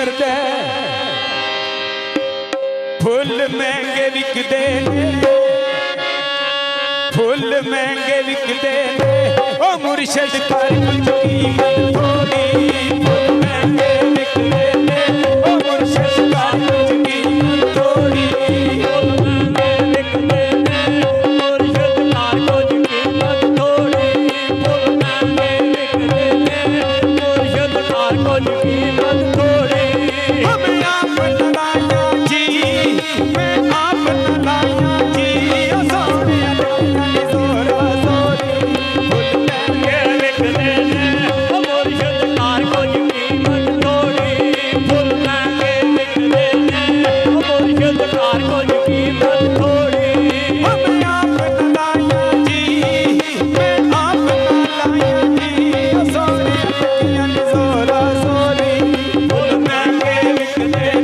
करता फुल महंगे विकदे फुल महंगे विकदे ओ मुर्शद कर कीमत थोड़ी फुल महंगे विकदे ओ मुर्शद कर कीमत थोड़ी फुल महंगे विकदे मुर्शद कर कीमत थोड़ी फुल महंगे विकदे मुर्शद कर कीमत थोड़ी हमें आप लगाया जी मैं आप लगाया जी सोने जोरा सोरी फुल महंगे विकदे मुर्शद कर कीमत थोड़ी फुल महंगे विकदे मुर्शद कर कीमत थोड़ी हमें आप लगाया जी मैं आप लगाया जी सोने जोरा सोरी फुल महंगे विकदे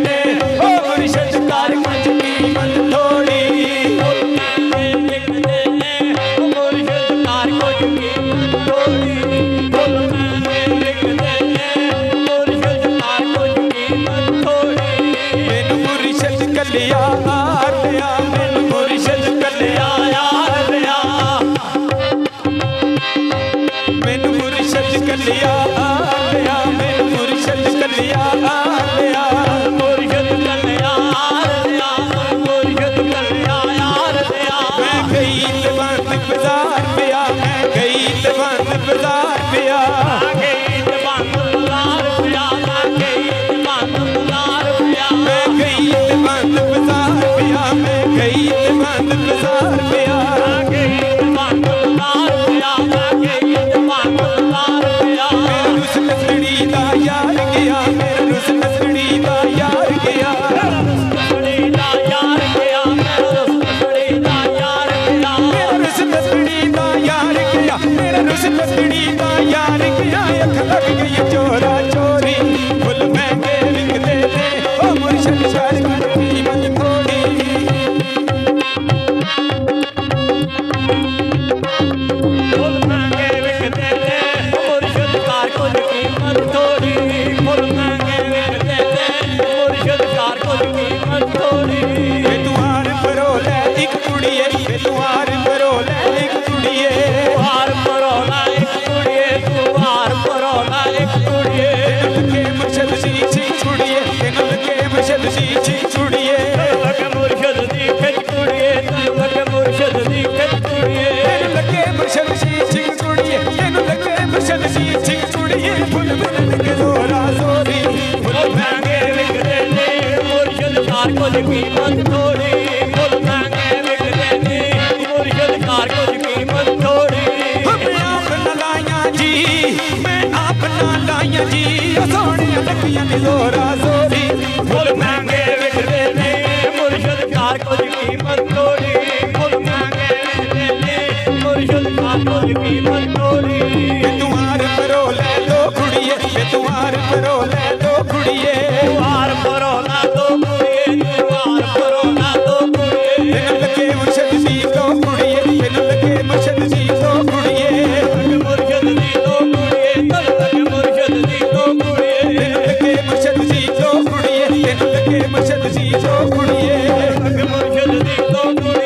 मुर्शद कर कीमत थोड़ी फुल महंगे विकदे मुर्शद कर कीमत थोड़ी फुल महंगे विकदे मुर्शद कर कीमत थोड़ी मैनू मुर्शद कलिया यार लिया मैनू मुर्शद कलिया यार लिया मैनू मुर्शद कलिया लिया मैनू मुर्शद कलिया लिया मुर्शद कलिया लिया मुर्शद कलिया यार लिया मैं गई दीवान बाजार पिया मैं गई दीवान बाजार पिया गई दीवान बाजार पिया मैं गई दीवान बाजार पिया मैं गई दीवान बाजार पिया मैं गई दीवान बाजार पिया गई दीवान बाजार पिया मैं गई दीवान बाजार पिया मेरा रुस नसड़ी दा यार गया मेरा रुस नसड़ी दा यार गया नसड़ी दा यार गया मेरा रुस नसड़ी दा यार गया मेरा रुस नसड़ी दा यार गया मेरा रुस नसड़ी दा यार गया अख लग गई चोरा चोरी फुल महंगे विकदे ने ओ मुर्शद कर कीमत थोड़ी फुल महंगे विकदे ने मुर्शद कर कीमत थोड़ी फुल महंगे विकदे ने मुर्शद कर कीमत थोड़ी वे तुहार परो ले एक कुड़िए वे तुहार परो ले एक कुड़िए तुहार परो ले एक कुड़िए तुहार परो ले एक कुड़िए के मुर्शद सी कुड़िए के मुर्शद सी कुड़िए लगे मुर्शद दी खच कुड़िए लगे मुर्शद दी खच कुड़िए लगे मुर्शद सी कुड़िए लगे मुर्शद सी कुड़िए फुल महंगे जोरा जोरी फुल महंगे विकदे ने मुर्शद कर कीमत थोड़ी फुल महंगे विकदे ने मुर्शद कर कीमत थोड़ी हमें आप लाया जी मैं आप लाया जी सोने लगियां ने जोरा जोरी फुल महंगे विकदे ने मुर्शद कर कीमत थोड़ी फुल महंगे विकदे ने मुर्शद कर कीमत थोड़ी तुम्हार परो ले दो कुड़िए तुम्हार परो ले दो कुड़िए तुम्हार परो ले दो कुड़िए तुम्हार परो ले दो कुड़िए लगे मुर्शद सी दो कुड़िए लगे मुर्शद सी दो कुड़िए मुर्शद सी दो कुड़िए लगे मुर्शद सी दो कुड़िए लगे मुर्शद सी दो कुड़िए लगे मुर्शद सी दो कुड़िए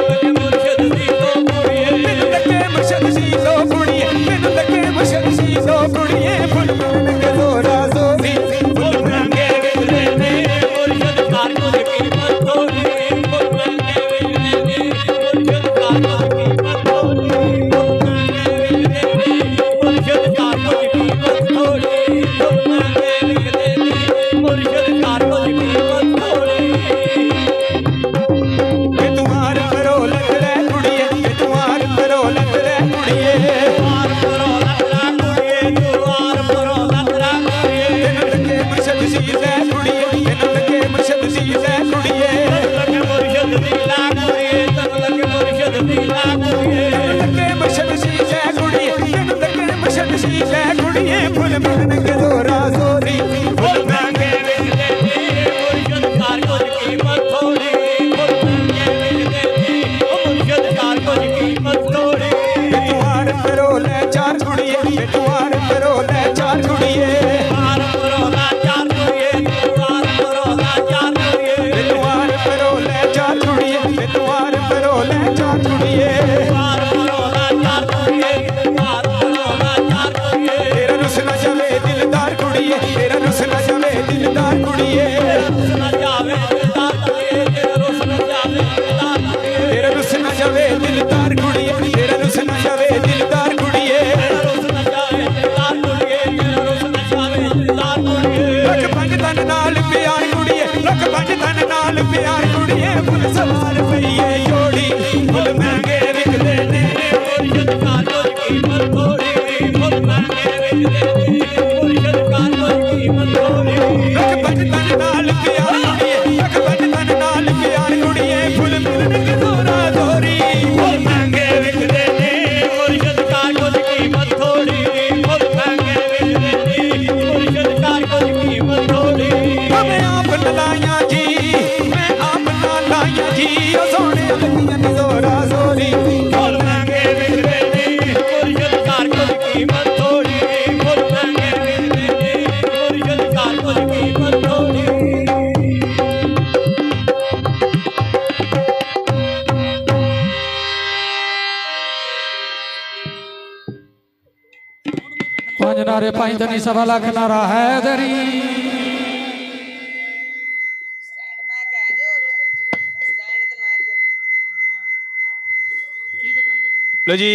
लगे मुर्शद सी दो कुड़िए लगे मुर्शद सी दो कुड़िए लगे मुर्शद सी दो कुड़िए लगे मुर्शद सी दो कुड़िए फुल महंगे जोरा जोरी फुल महंगे विकदे ने मुर्शद कर कीमत थोड़ी फुल महंगे विकदे ने मुर्शद कर कीमत थोड़ी फुल महंगे विकदे ने मुर्शद कर कीमत थोड़ी फुल महंगे विकदे ने मुर्शद कर कीमत थोड़ी कुड़िए तेरा रुस न जावे दिलदार कुड़िए रुस न जावे दिलदार कुड़िए तेरा रुस न जावे दिलदार कुड़िए तेरा रुस न जावे दिलदार कुड़िए तेरा रुस न जावे दिलदार कुड़िए रुस न जावे दिलदार कुड़िए तेरा रुस न जावे दिलदार कुड़िए लख पंज तन नाल प्यार कुड़िए लख पंज तन नाल प्यार कुड़िए फुल सवार पईए जोड़ी फुल महंगे विकदे ने मुर्शिद का कोई कीमत थोड़ी फुल महंगे विकदे ने मुर्शिद का कोई कीमत थोड़ी लख पंज तन नाल प्यार कुड़िए लख पंज तन नाल प्यार कुड़िए फुल मिलने की जोरा जोरी फुल महंगे विकदे ने मुर्शिद का कोई कीमत थोड़ी फुल महंगे विकदे ने मुर्शिद का कोई कीमत थोड़ी मैं आप न लाया जी मैं आप न लाया जी ओ सोने लगियां नी जोरा जोरी फुल महंगे विकदे ने मुर्शिद का कोई कीमत थोड़ी फुल महंगे विकदे ने मुर्शिद का कोई कीमत थोड़ी पंज नारे पंज धनी सवा लाख नारा हैदरी लो जी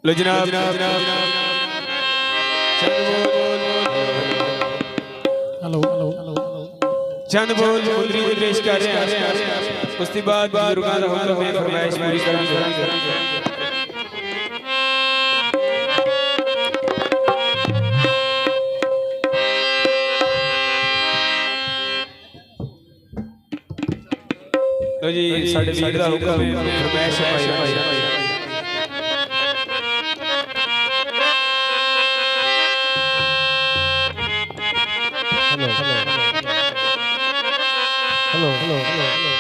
लो जनाब हेलो हेलो हेलो चंद बोल मुंदरी दे पेश कर रहे हैं उसके बाद बुजुर्गों का हुक्म है फरमाइश पूरी करेंगे लो जी साढ़े वीर का हुक्म है फरमाइश है hello hello hello hello hello